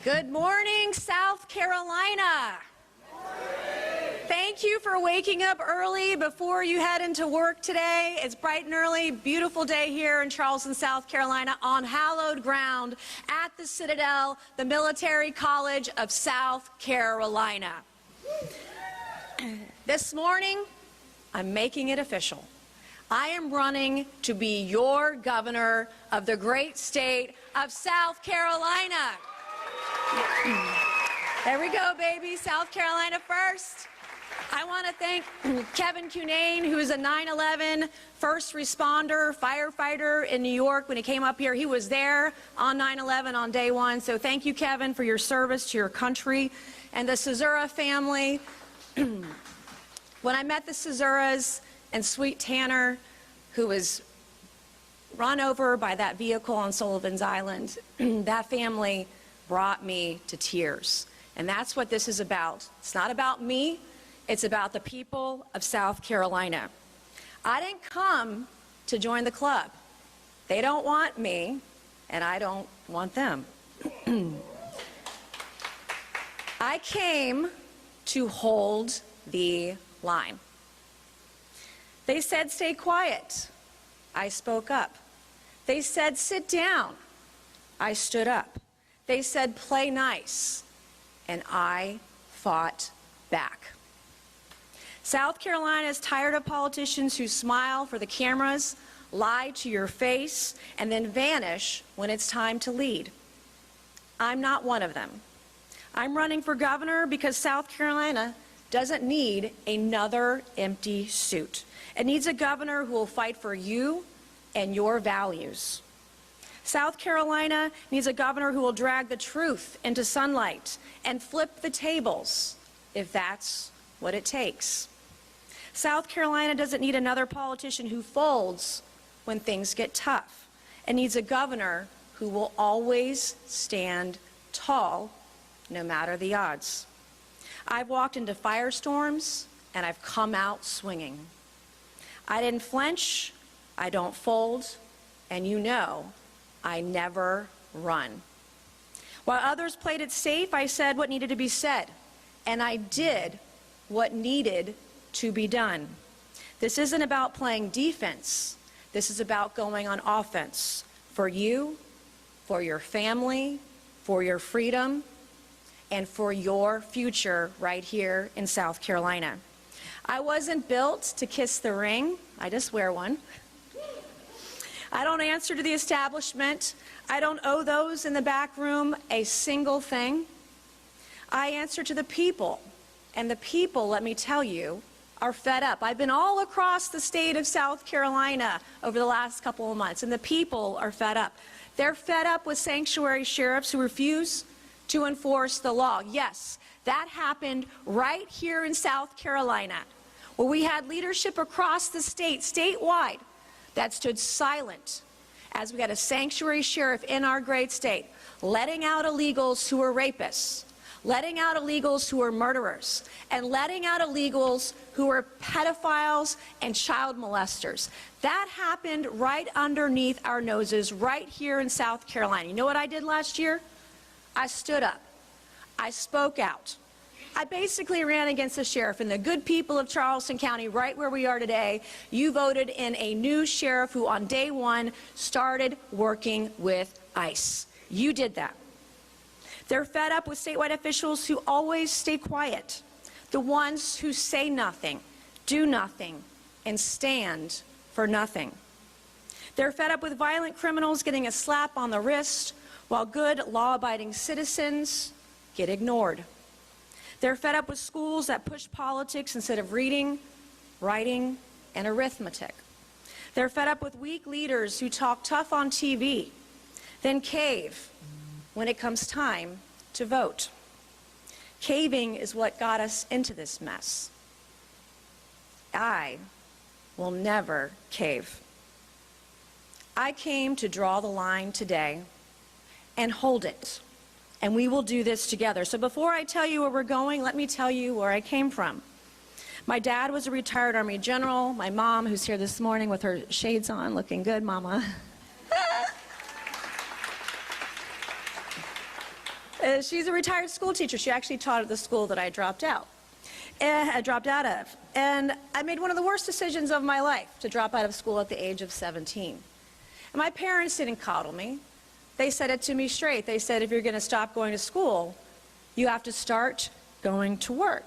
Good morning, South Carolina. Thank you for waking up early before you head into work today. It's bright and early, beautiful day here in Charleston, South Carolina, on hallowed ground at the Citadel, the Military College of South Carolina. This morning, I'm making it official. I am running to be your governor of the great state of South Carolina. There we go, baby. South Carolina first. I want to thank Kevin Cunane, who is a 9/11 first responder, firefighter in New York. When he came up here, he was there on 9/11 on day one. So thank you, Kevin, for your service to your country. And the Cesura family. When I met the Cesuras and Sweet Tanner, who was run over by that vehicle on Sullivan's Island, that family brought me to tears. And that's what this is about. It's not about me. It's about the people of South Carolina. I didn't come to join the club. They don't want me, and I don't want them. I came to hold the line. They said, stay quiet. I spoke up. They said, sit down. I stood up. They said, play nice. And I fought back. South Carolina is tired of politicians who smile for the cameras, lie to your face, and then vanish when it's time to lead. I'm not one of them. I'm running for governor because South Carolina doesn't need another empty suit. It needs a governor who will fight for you and your values. South Carolina needs a governor who will drag the truth into sunlight and flip the tables, if that's what it takes. South Carolina doesn't need another politician who folds when things get tough. It needs a governor who will always stand tall, no matter the odds. I've walked into firestorms, and I've come out swinging. I didn't flinch, I don't fold, and you know, I never run. While others played it safe, I said what needed to be said, and I did what needed to be done. This isn't about playing defense. This is about going on offense for you, for your family, for your freedom, and for your future right here in South Carolina. I wasn't built to kiss the ring. I just wear one. I don't answer to the establishment. I don't owe those in the back room a single thing. I answer to the people, and the people, let me tell you, are fed up. I've been all across the state of South Carolina over the last couple of months, and the people are fed up. They're fed up with sanctuary sheriffs who refuse to enforce the law. Yes, that happened right here in South Carolina, where we had leadership across the state, statewide, that stood silent as we had a sanctuary sheriff in our great state, letting out illegals who were rapists, letting out illegals who were murderers, and letting out illegals who were pedophiles and child molesters. That happened right underneath our noses, right here in South Carolina. You know what I did last year? I stood up. I spoke out. I basically ran against the sheriff, and the good people of Charleston County, right where we are today, you voted in a new sheriff who on day one started working with ICE. You did that. They're fed up with statewide officials who always stay quiet, the ones who say nothing, do nothing, and stand for nothing. They're fed up with violent criminals getting a slap on the wrist while good law-abiding citizens get ignored. They're fed up with schools that push politics instead of reading, writing, and arithmetic. They're fed up with weak leaders who talk tough on TV, then cave when it comes time to vote. Caving is what got us into this mess. I will never cave. I came to draw the line today and hold it. And we will do this together. So before I tell you where we're going, let me tell you where I came from. My dad was a retired Army general. My mom, who's here this morning with her shades on, looking good, Mama, She's a retired school teacher. She actually taught at the school that I dropped out of. And I made one of the worst decisions of my life, to drop out of school at the age of 17. And my parents didn't coddle me. They said it to me straight. They said, if you're going to stop going to school, you have to start going to work.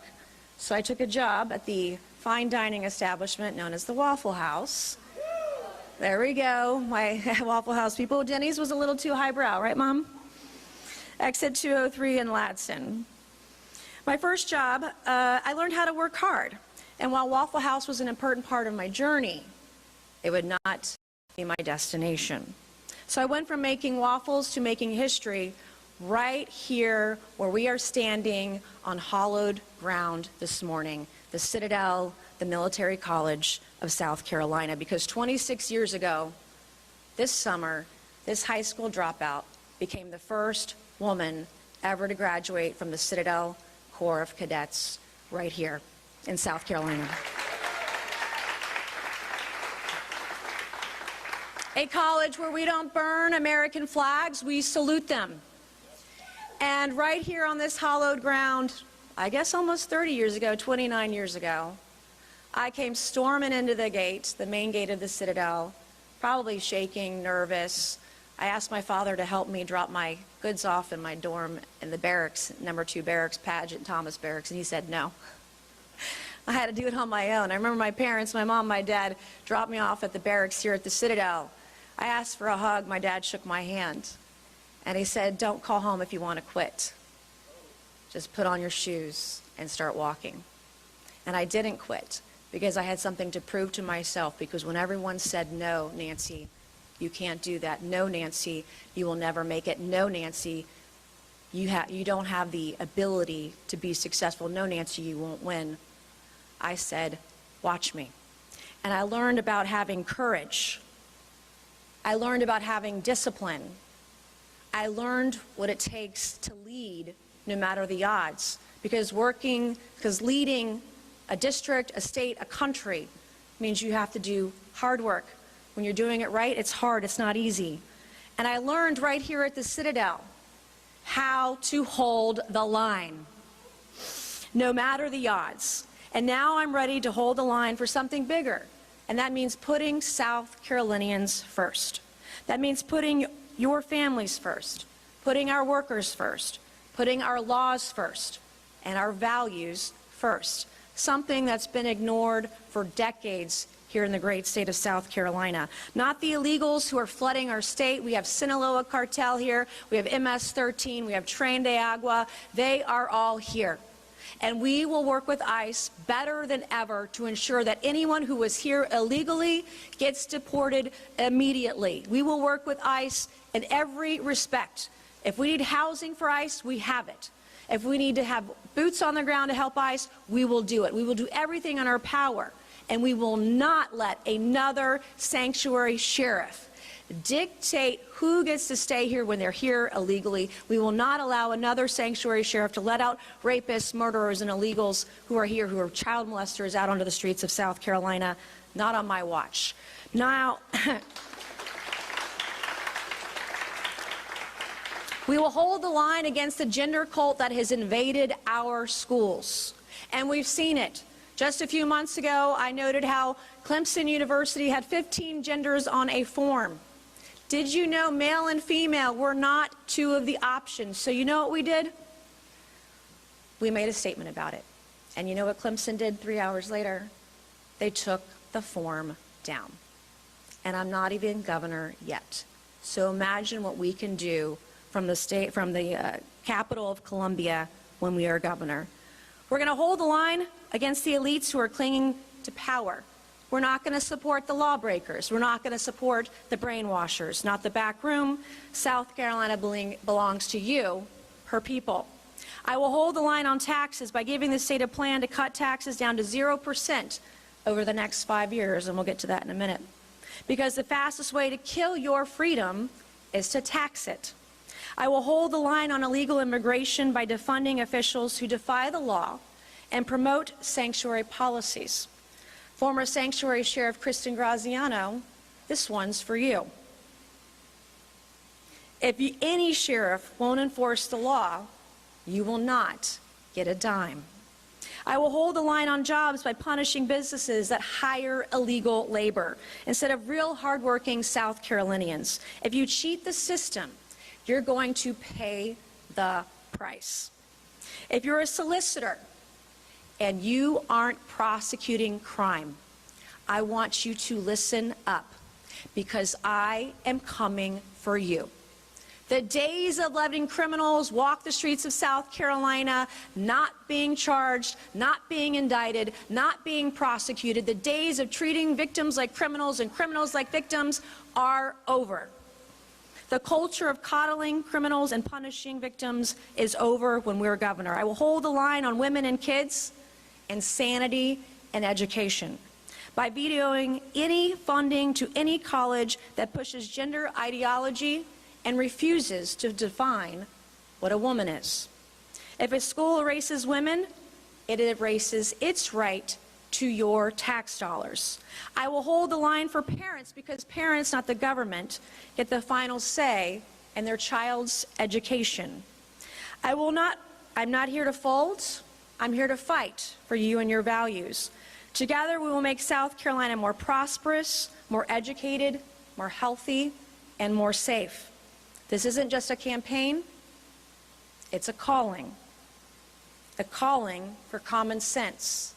So I took a job at the fine dining establishment known as the Waffle House. There we go, my Waffle House people. Denny's was a little too highbrow, right, Mom? Exit 203 in Ladson. My first job, I learned how to work hard. And while Waffle House was an important part of my journey, it would not be my destination. So I went from making waffles to making history right here where we are standing on hallowed ground this morning, the Citadel, the Military College of South Carolina. Because 26 years ago, this summer, this high school dropout became the first woman ever to graduate from the Citadel Corps of Cadets right here in South Carolina. A college where we don't burn American flags, we salute them. And right here on this hallowed ground, I guess almost 30 years ago, 29 years ago, I came storming into the gate, the main gate of the Citadel, probably shaking, nervous. I asked my father to help me drop my goods off in my dorm in the barracks, number 2 barracks, Paget Thomas Barracks, and he said no. I had to do it on my own. I remember my parents, my mom, my dad, dropped me off at the barracks here at the Citadel. I asked for a hug. My dad shook my hand. And he said, don't call home if you want to quit. Just put on your shoes and start walking. And I didn't quit because I had something to prove to myself, because when everyone said, no, Nancy, you can't do that. No, Nancy, you will never make it. No, Nancy, you don't have the ability to be successful. No, Nancy, you won't win. I said, watch me. And I learned about having courage. I learned about having discipline. I learned what it takes to lead no matter the odds. Because leading a district, a state, a country means you have to do hard work. When you're doing it right, it's hard, it's not easy. And I learned right here at the Citadel how to hold the line, no matter the odds. And now I'm ready to hold the line for something bigger. And that means putting South Carolinians first. That means putting your families first, putting our workers first, putting our laws first, and our values first. Something that's been ignored for decades here in the great state of South Carolina. Not the illegals who are flooding our state. We have Sinaloa cartel here. We have MS-13. We have Tren de Agua. They are all here. And we will work with ICE better than ever to ensure that anyone who was here illegally gets deported immediately. We will work with ICE in every respect. If we need housing for ICE, we have it. If we need to have boots on the ground to help ICE, we will do it. We will do everything in our power. And we will not let another sanctuary sheriff dictate who gets to stay here when they're here illegally. We will not allow another sanctuary sheriff to let out rapists, murderers, and illegals who are here, who are child molesters, out onto the streets of South Carolina. Not on my watch. Now, we will hold the line against the gender cult that has invaded our schools. And we've seen it. Just a few months ago, I noted how Clemson University had 15 genders on a form. Did you know male and female were not 2 of the options? So you know what we did? We made a statement about it. And you know what Clemson did 3 hours later? They took the form down. And I'm not even governor yet. So imagine what we can do from the capital of Columbia when we are governor. We're going to hold the line against the elites who are clinging to power. We're not going to support the lawbreakers. We're not going to support the brainwashers, not the back room. South Carolina belongs to you, her people. I will hold the line on taxes by giving the state a plan to cut taxes down to 0% over the next 5 years, and we'll get to that in a minute. Because the fastest way to kill your freedom is to tax it. I will hold the line on illegal immigration by defunding officials who defy the law and promote sanctuary policies. Former Sanctuary Sheriff Kristen Graziano, this one's for you. If any sheriff won't enforce the law, You will not get a dime. I will hold the line on jobs by punishing businesses that hire illegal labor instead of real hardworking South Carolinians. If you cheat the system, you're going to pay the price. If you're a solicitor and you aren't prosecuting crime, I want you to listen up, because I am coming for you. The days of letting criminals walk the streets of South Carolina, not being charged, not being indicted, not being prosecuted, the days of treating victims like criminals and criminals like victims are over. The culture of coddling criminals and punishing victims is over when we're governor. I will hold the line on women and kids, insanity and education, by vetoing any funding to any college that pushes gender ideology and refuses to define what a woman is. If a school erases women, it erases its right to your tax dollars. I will hold the line for parents, because parents, not the government, get the final say in their child's education. I'm not here to fold. I'm here to fight for you and your values. Together, we will make South Carolina more prosperous, more educated, more healthy, and more safe. This isn't just a campaign, it's a calling for common sense,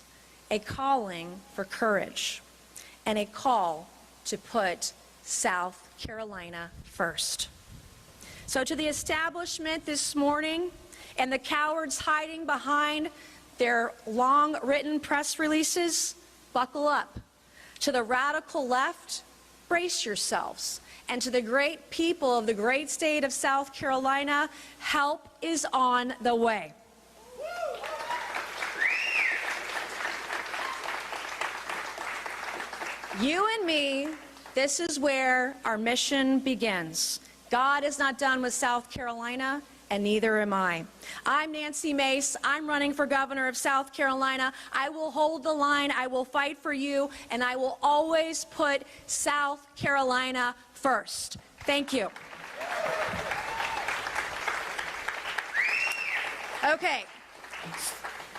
a calling for courage, and a call to put South Carolina first. So to the establishment this morning and the cowards hiding behind their long written press releases, buckle up. To the radical left, brace yourselves. And to the great people of the great state of South Carolina, help is on the way. You and me, this is where our mission begins. God is not done with South Carolina, and neither am I. I'm Nancy Mace. I'm running for governor of South Carolina. I will hold the line. I will fight for you, and I will always put South Carolina first. Thank you. Okay.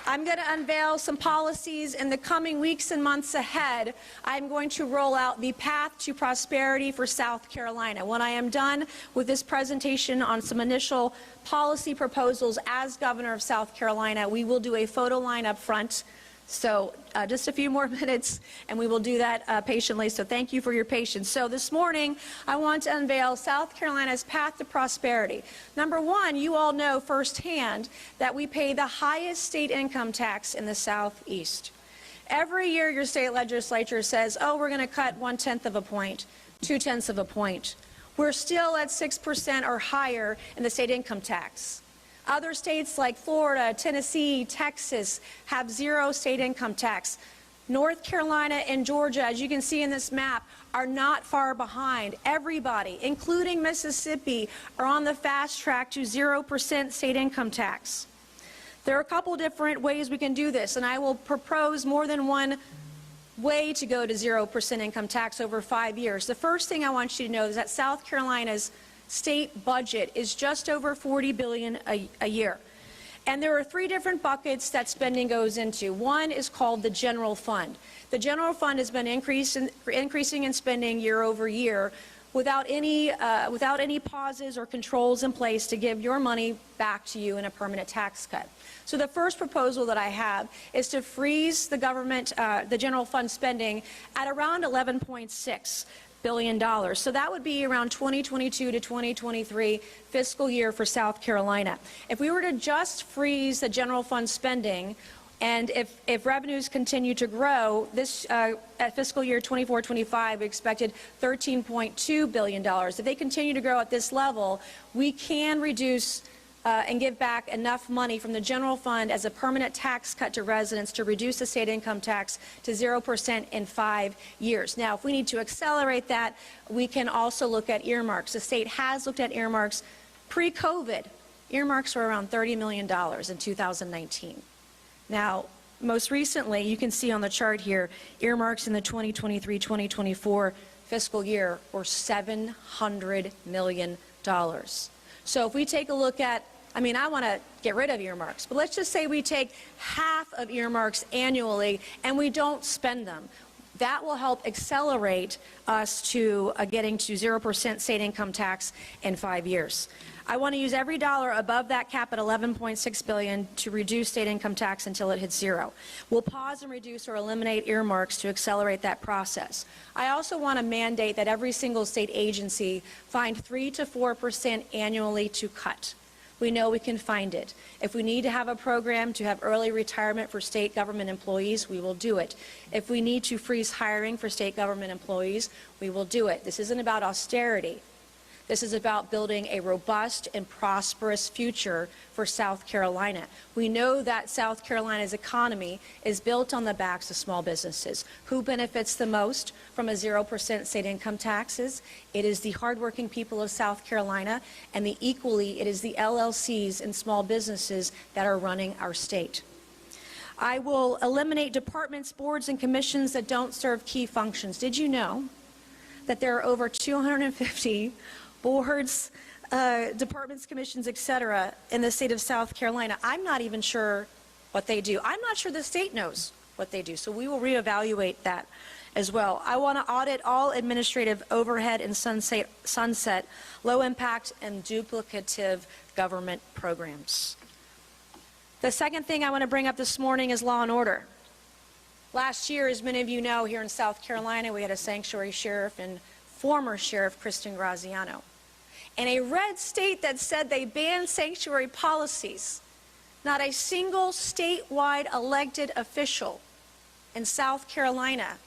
I'm going to unveil some policies in the coming weeks and months ahead. I'm going to roll out the path to prosperity for South Carolina. When I am done with this presentation on some initial policy proposals as governor of South Carolina, we will do a photo line up front. So just a few more minutes, and we will do that patiently. So thank you for your patience. So this morning, I want to unveil South Carolina's path to prosperity. Number one, you all know firsthand that we pay the highest state income tax in the Southeast. Every year, your state legislature says, oh, we're going to cut 1/10 of a point, 2/10 of a point. We're still at 6% or higher in the state income tax. Other states like Florida, Tennessee, Texas have zero state income tax. North Carolina and Georgia, as you can see in this map, are not far behind. Everybody, including Mississippi, are on the fast track to 0% state income tax. There are a couple different ways we can do this, and I will propose more than one way to go to 0% income tax over 5 years. The first thing I want you to know is that South Carolina's state budget is just over $40 billion a year. And there are three different buckets that spending goes into. One is called the general fund. The general fund has been increasing in spending year over year without any pauses or controls in place to give your money back to you in a permanent tax cut. So the first proposal that I have is to freeze the government, the general fund spending at around $11.6 billion. So that would be around 2022 to 2023 fiscal year for South Carolina. If we were to just freeze the general fund spending, and if revenues continue to grow, this at fiscal year 24-25, we expected $13.2 billion. If they continue to grow at this level, we can reduce and give back enough money from the general fund as a permanent tax cut to residents to reduce the state income tax to 0% in 5 years. Now, if we need to accelerate that, we can also look at earmarks. The state has looked at earmarks pre-COVID. Earmarks were around $30 million in 2019. Now, most recently, you can see on the chart here, earmarks in the 2023-2024 fiscal year were $700 million. So if we take a look at I mean, I want to get rid of earmarks, but let's just say we take half of earmarks annually and we don't spend them. That will help accelerate us to getting to 0% state income tax in 5 years. I want to use every dollar above that cap at $11.6 billion to reduce state income tax until it hits zero. We'll pause and reduce or eliminate earmarks to accelerate that process. I also want to mandate that every single state agency find 3 to 4% annually to cut. We know we can find it. If we need to have a program to have early retirement for state government employees, we will do it. If we need to freeze hiring for state government employees, we will do it. This isn't about austerity. This is about building a robust and prosperous future for South Carolina. We know that South Carolina's economy is built on the backs of small businesses. Who benefits the most from a 0% state income taxes? It is the hardworking people of South Carolina, and equally, it is the LLCs and small businesses that are running our state. I will eliminate departments, boards, and commissions that don't serve key functions. Did you know that there are over 250 boards, departments, commissions, etc. in the state of South Carolina? I'm not even sure what they do. I'm not sure the state knows what they do, so we will reevaluate that as well. I want to audit all administrative overhead and sunset low impact and duplicative government programs. The second thing I want to bring up this morning is law and order. Last year, as many of you know, here in South Carolina, we had a sanctuary sheriff and former Sheriff Kristen Graziano. In a red state that said they banned sanctuary policies, not a single statewide elected official in South Carolina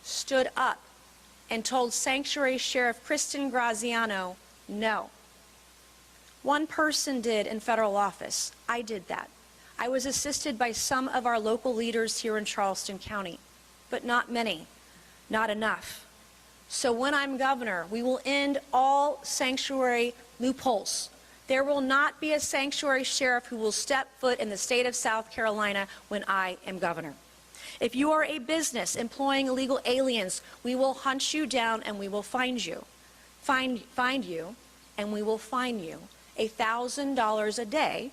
stood up and told Sanctuary Sheriff Kristen Graziano no. One person did in federal office. I did that. I was assisted by some of our local leaders here in Charleston County, but not many, not enough. So when I'm governor, we will end all sanctuary loopholes. There will not be a sanctuary sheriff who will step foot in the state of South Carolina when I am governor. If you are a business employing illegal aliens, we will hunt you down and we will find you. Find you and we will fine you $1,000 a day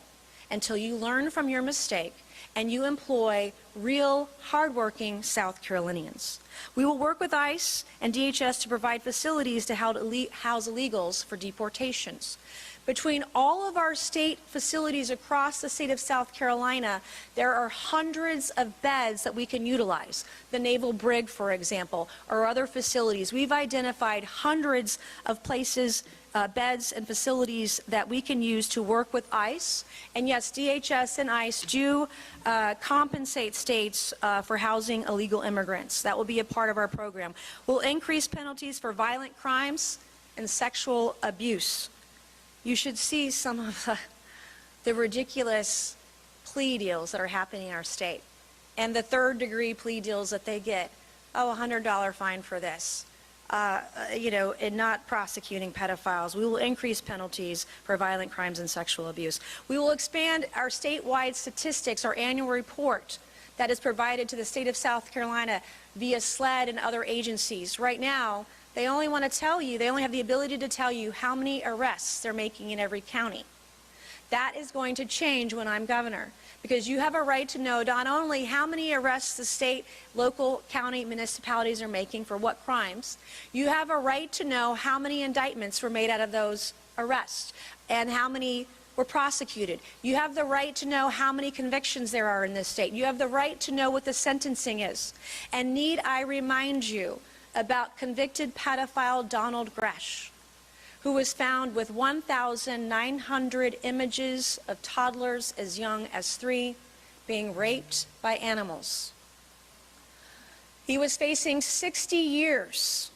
until you learn from your mistake and you employ real, hardworking South Carolinians. We will work with ICE and DHS to provide facilities to house illegals for deportations. Between all of our state facilities across the state of South Carolina, there are hundreds of beds that we can utilize. The Naval Brig, for example, or other facilities. We've identified hundreds of places, beds and facilities that we can use to work with ICE. And yes, DHS and ICE do compensate states for housing illegal immigrants. That will be a part of our program. We'll increase penalties for violent crimes and sexual abuse. You should see some of the ridiculous plea deals that are happening in our state. And the third-degree plea deals that they get. Oh, $100 fine for this. And not prosecuting pedophiles. We will increase penalties for violent crimes and sexual abuse. We will expand our statewide statistics, our annual report that is provided to the state of South Carolina via SLED and other agencies. Right now, they only want to tell you, they only have the ability to tell you how many arrests they're making in every county. That is going to change when I'm governor, because you have a right to know not only how many arrests the state, local, county, municipalities are making for what crimes, you have a right to know how many indictments were made out of those arrests and how many were prosecuted. You have the right to know how many convictions there are in this state. You have the right to know what the sentencing is. And need I remind you about convicted pedophile Donald Gresh, who was found with 1,900 images of toddlers as young as 3 being raped by animals. He was facing 60 years.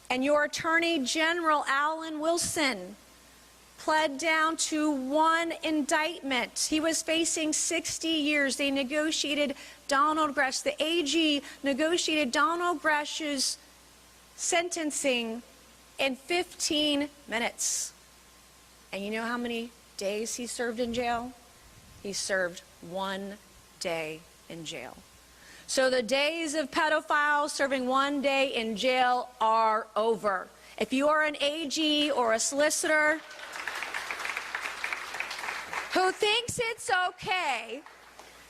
And your Attorney General, Alan Wilson, pled down to 1 indictment. He was facing 60 years. They negotiated Donald Gresh. The AG negotiated Donald Gresh's sentencing in 15 minutes. And you know how many days he served in jail? He served 1 day in jail. So the days of pedophiles serving 1 day in jail are over. If you are an AG or a solicitor, who thinks it's okay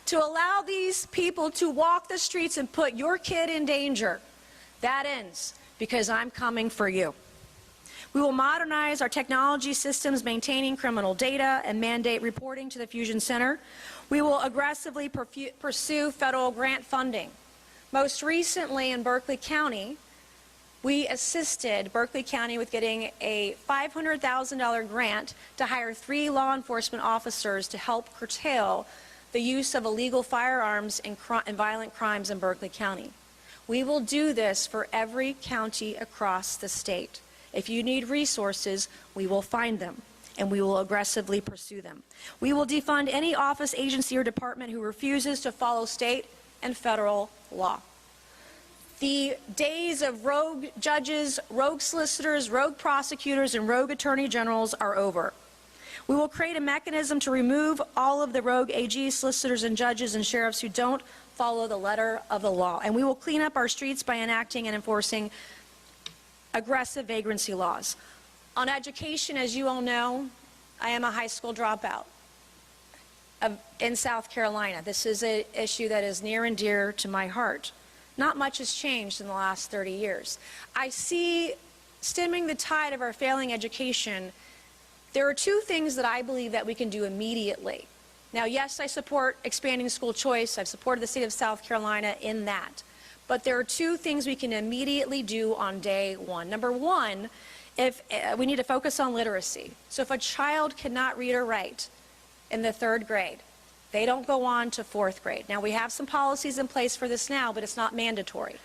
to allow these people to walk the streets and put your kid in danger, that ends because I'm coming for you. We will modernize our technology systems, maintaining criminal data and mandate reporting to the Fusion Center. We will aggressively pursue federal grant funding. Most recently in Berkeley County, we assisted Berkeley County with getting a $500,000 grant to hire 3 law enforcement officers to help curtail the use of illegal firearms and violent crimes in Berkeley County. We will do this for every county across the state. If you need resources, we will find them, and we will aggressively pursue them. We will defund any office, agency, or department who refuses to follow state and federal law. The days of rogue judges, rogue solicitors, rogue prosecutors, and rogue attorney generals are over. We will create a mechanism to remove all of the rogue AGs, solicitors, and judges and sheriffs who don't follow the letter of the law. And we will clean up our streets by enacting and enforcing aggressive vagrancy laws. On education, as you all know, I am a high school dropout in South Carolina. This is an issue that is near and dear to my heart. Not much has changed in the last 30 years. I see stemming the tide of our failing education. There are 2 things that I believe that we can do immediately. Now, yes, I support expanding school choice. I've supported the state of South Carolina in that. But there are 2 things we can immediately do on day 1. Number 1, we need to focus on literacy. So if a child cannot read or write in the 3rd grade, they don't go on to 4th grade. Now, we have some policies in place for this now, but it's not mandatory.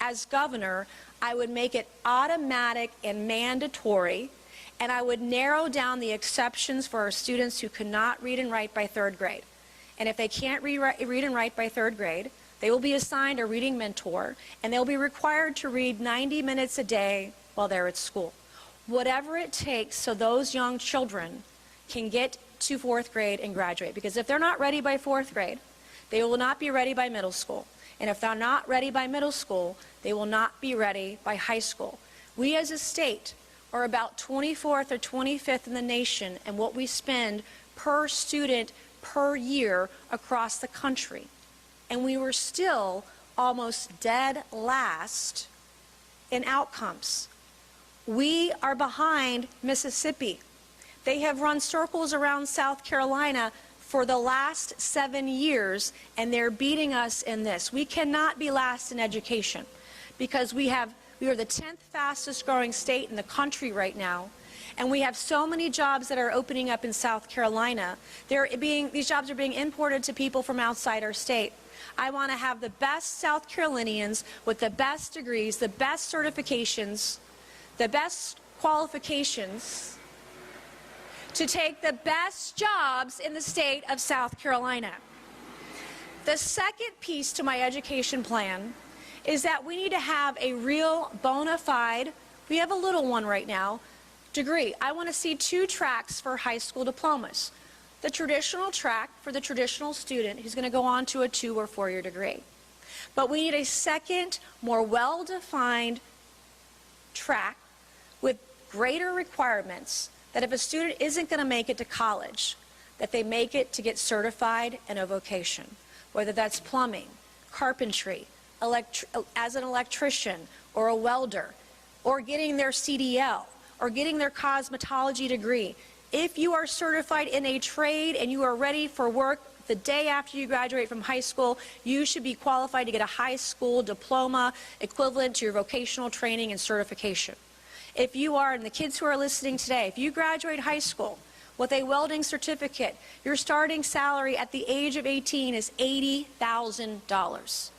As governor, I would make it automatic and mandatory, and I would narrow down the exceptions for our students who cannot read and write by 3rd grade. And if they can't read and write by 3rd grade, they will be assigned a reading mentor, and they'll be required to read 90 minutes a day while they're at school. Whatever it takes so those young children can get to 4th grade and graduate. Because if they're not ready by 4th grade, they will not be ready by middle school. And if they're not ready by middle school, they will not be ready by high school. We as a state are about 24th or 25th in the nation in what we spend per student per year across the country. And we were still almost dead last in outcomes. We are behind Mississippi. They have run circles around South Carolina for the last 7 years, and they're beating us in this. We cannot be last in education because we are the 10th fastest growing state in the country right now, and we have so many jobs that are opening up in South Carolina. These jobs are being imported to people from outside our state. I want to have the best South Carolinians with the best degrees, the best certifications, the best qualifications to take the best jobs in the state of South Carolina. The second piece to my education plan is that we need to have a real bona fide, we have a little one right now, degree. I want to see 2 tracks for high school diplomas. The traditional track for the traditional student who's going to go on to a 2 or 4-year degree. But we need a second, more well-defined track with greater requirements that if a student isn't going to make it to college, that they make it to get certified in a vocation, whether that's plumbing, carpentry, as an electrician or a welder, or getting their CDL, or getting their cosmetology degree. If you are certified in a trade and you are ready for work the day after you graduate from high school, you should be qualified to get a high school diploma equivalent to your vocational training and certification. If you are, and the kids who are listening today, if you graduate high school with a welding certificate, your starting salary at the age of 18 is $80,000.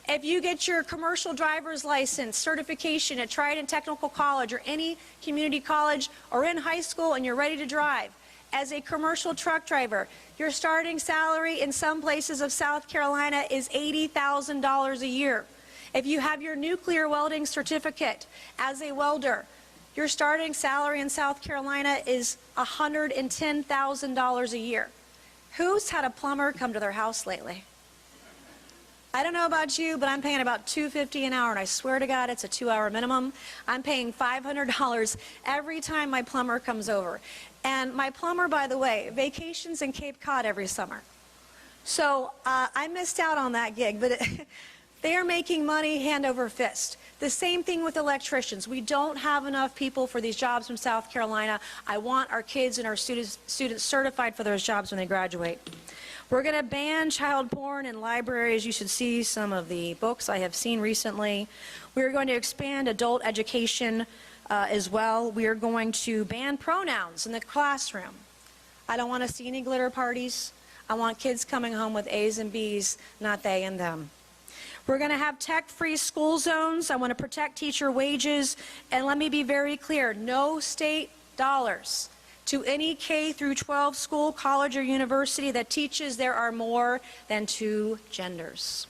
If you get your commercial driver's license certification at Trident Technical College or any community college or in high school and you're ready to drive, as a commercial truck driver, your starting salary in some places of South Carolina is $80,000 a year. If you have your nuclear welding certificate as a welder, your starting salary in South Carolina is $110,000 a year. Who's had a plumber come to their house lately? I don't know about you, but I'm paying about $2.50 an hour, and I swear to God, it's a 2-hour minimum. I'm paying $500 every time my plumber comes over. And my plumber, by the way, vacations in Cape Cod every summer. So I missed out on that gig, but they are making money hand over fist. The same thing with electricians. We don't have enough people for these jobs from South Carolina. I want our kids and our students certified for those jobs when they graduate. We're going to ban child porn in libraries. You should see some of the books I have seen recently. We're going to expand adult education as well. We are going to ban pronouns in the classroom. I don't want to see any glitter parties. I want kids coming home with A's and B's, not they and them. We're going to have tech-free school zones. I want to protect teacher wages. And let me be very clear, no state dollars to any K through 12 school, college, or university that teaches there are more than 2 genders.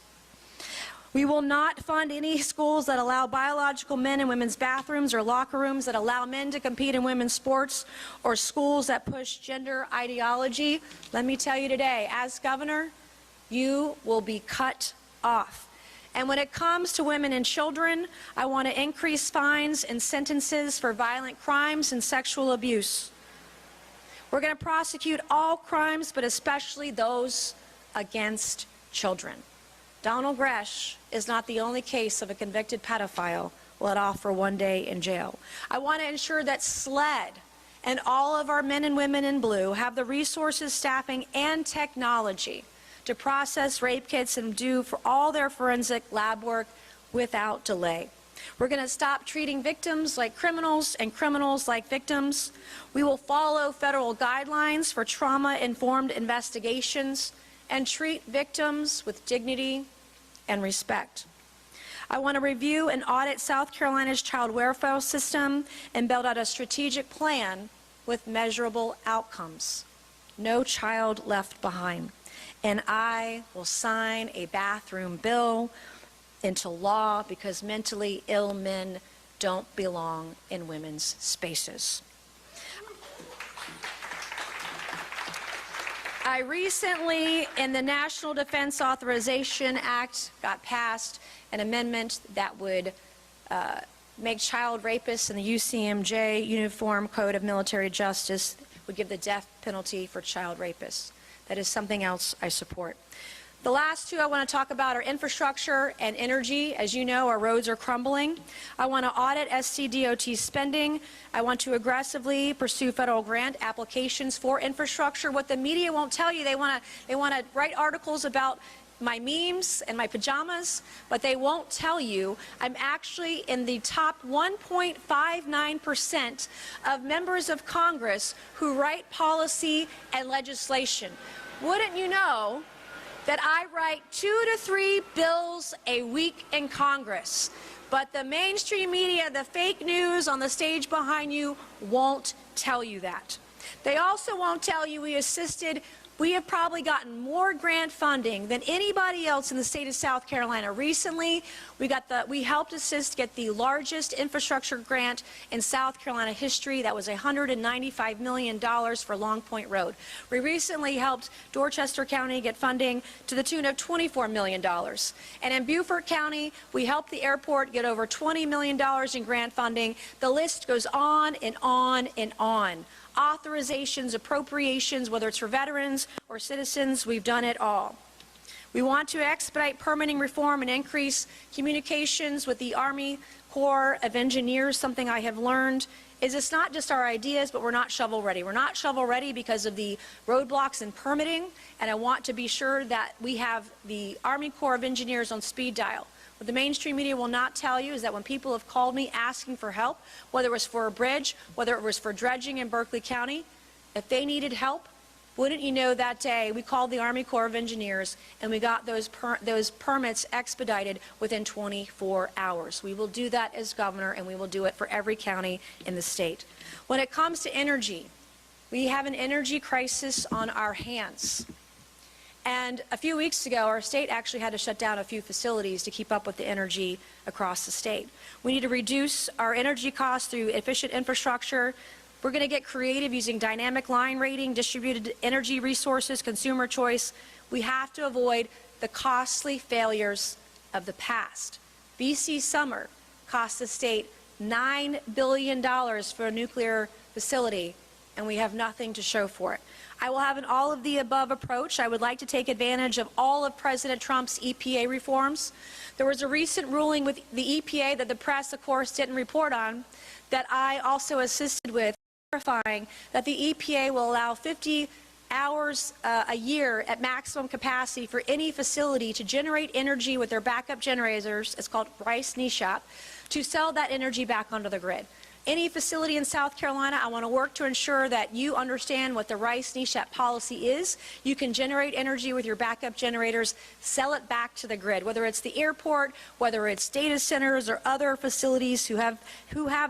We will not fund any schools that allow biological men in women's bathrooms or locker rooms, that allow men to compete in women's sports, or schools that push gender ideology. Let me tell you today, as governor, you will be cut off. And when it comes to women and children, I want to increase fines and sentences for violent crimes and sexual abuse. We're going to prosecute all crimes, but especially those against children. Donald Gresh is not the only case of a convicted pedophile let off for 1 day in jail. I want to ensure that SLED and all of our men and women in blue have the resources, staffing, and technology to process rape kits and do for all their forensic lab work without delay. We're going to stop treating victims like criminals and criminals like victims. We will follow federal guidelines for trauma-informed investigations and treat victims with dignity and respect. I want to review and audit South Carolina's child welfare system and build out a strategic plan with measurable outcomes. No child left behind. And I will sign a bathroom bill into law because mentally ill men don't belong in women's spaces. I recently, in the National Defense Authorization Act, got passed an amendment that would make child rapists in the UCMJ Uniform Code of Military Justice, would give the death penalty for child rapists. That is something else I support. The last two I want to talk about are infrastructure and energy. As you know, our roads are crumbling. I want to audit SCDOT spending. I want to aggressively pursue federal grant applications for infrastructure. What the media won't tell you, they want to write articles about my memes and my pajamas, but they won't tell you I'm actually in the top 1.59% of members of Congress who write policy and legislation. Wouldn't you know that I write 2 to 3 bills a week in Congress, but the mainstream media, the fake news on the stage behind you, won't tell you that. They also won't tell you we have probably gotten more grant funding than anybody else in the state of South Carolina. Recently, we helped assist get the largest infrastructure grant in South Carolina history. That was $195 million for Long Point Road. We recently helped Dorchester County get funding to the tune of $24 million. And in Beaufort County, we helped the airport get over $20 million in grant funding. The list goes on and on and on. Authorizations, appropriations, whether it's for veterans or citizens, we've done it all. We want to expedite permitting reform and increase communications with the Army Corps of Engineers. Something I have learned is it's not just our ideas, but we're not shovel ready. We're not shovel ready because of the roadblocks in permitting, and I want to be sure that we have the Army Corps of Engineers on speed dial. What the mainstream media will not tell you is that when people have called me asking for help, whether it was for a bridge, whether it was for dredging in Berkeley County, if they needed help, wouldn't you know that day we called the Army Corps of Engineers and we got those permits expedited within 24 hours. We will do that as governor, and we will do it for every county in the state. When it comes to energy, we have an energy crisis on our hands. And a few weeks ago, our state actually had to shut down a few facilities to keep up with the energy across the state. We need to reduce our energy costs through efficient infrastructure. We're going to get creative using dynamic line rating, distributed energy resources, consumer choice. We have to avoid the costly failures of the past. BC Summer cost the state $9 billion for a nuclear facility, and we have nothing to show for it. I will have an all-of-the-above approach. I would like to take advantage of all of President Trump's EPA reforms. There was a recent ruling with the EPA that the press, of course, didn't report on, that I also assisted with, clarifying that the EPA will allow 50 hours a year at maximum capacity for any facility to generate energy with their backup generators. It's called Rice NESHAP, to sell that energy back onto the grid. Any facility in South Carolina, I want to work to ensure that you understand what the Rice NESHAP policy is. You can generate energy with your backup generators, sell it back to the grid, whether it's the airport, whether it's data centers or other facilities who have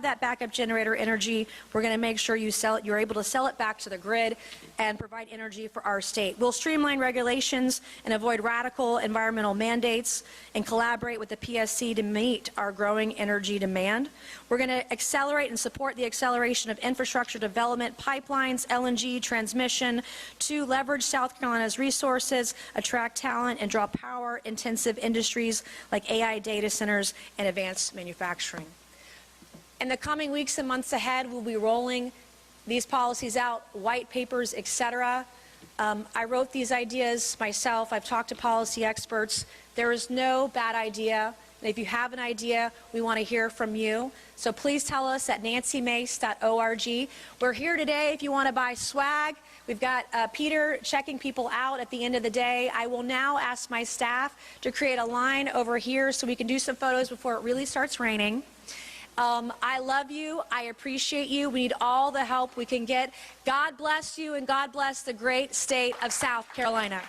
that backup generator energy. We're going to make sure you're able to sell it back to the grid and provide energy for our state. We'll streamline regulations and avoid radical environmental mandates and collaborate with the PSC to meet our growing energy demand. We're going to accelerate and support the acceleration of infrastructure development, pipelines, LNG, transmission, to leverage South Carolina's resources, attract talent, and draw power-intensive industries like AI data centers and advanced manufacturing. In the coming weeks and months ahead, we'll be rolling these policies out, white papers, etc. I wrote these ideas myself. I've talked to policy experts. There is no bad idea. And if you have an idea, we want to hear from you. So please tell us at nancymace.org. We're here today if you want to buy swag. We've got Peter checking people out at the end of the day. I will now ask my staff to create a line over here so we can do some photos before it really starts raining. I love you. I appreciate you. We need all the help we can get. God bless you, and God bless the great state of South Carolina.